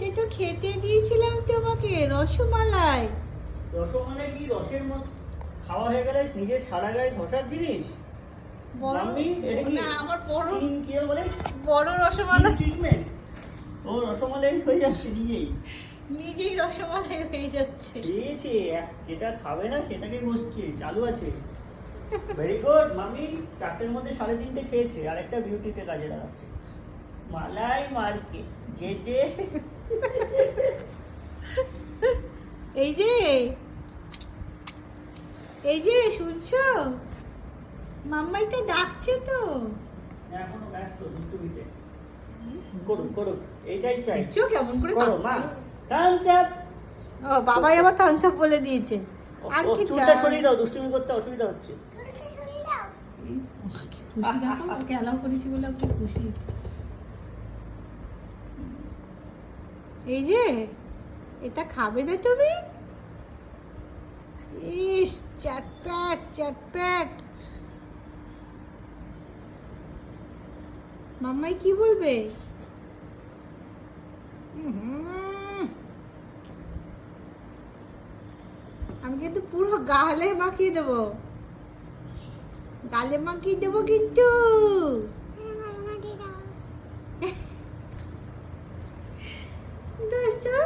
ওইটা তো খেতে দিয়েছিলাম তোমাকে, রসমালাই। রসমালাই কি রসের মত খাওয়া হয়ে গেলে নিজের সারা গায়ে ঘষার জিনিস? বড় মাম্মি এটা কি না, আমার বড় স্কিন কি বলে বড় রসমালাই। ট্রিটমেন্ট? ও রসমালাই হয়ে যাচ্ছে নিজেই। নিজেই রসমালাই হয়ে যাচ্ছে। খেয়েছে, যেটা খাবে না সেটাকে ঘষছে, চালু আছে। ভেরি গুড মাম্মি, 4টের মধ্যে 3.5টে খেয়েছে, আর একটা বিউটিতে কাজে লাগাচ্ছে। মালাই মার্কে যে এই যে এই যে শুনছো, মাম্মাই তো ডাকছে তো। এখনো ব্যস্ত দুষ্টুমিতে। করুক করুক, এইটাই চাই। দেখছো কেমন করে করো মা, থামস আপ। ও বাবাই আবার থামস আপ বলে দিয়েছে। আর কি চুলটা চাই? সরিয়ে দাও, দুষ্টুমি করতে অসুবিধা হচ্ছে। খুশি দেখো, ওকে অ্যালাউ করেছি বলে ওকে খুশি। এই যে এটা খাবে না তুমি? ইস, চ্যাটপ্যাট চ্যাটপ্যাট। মাম্মাই কি বলবে? আমি কিন্তু পুরো গালে মাখিয়ে দেবো, গালে মাখিয়ে দেবো কিন্তু। দুষ্টু।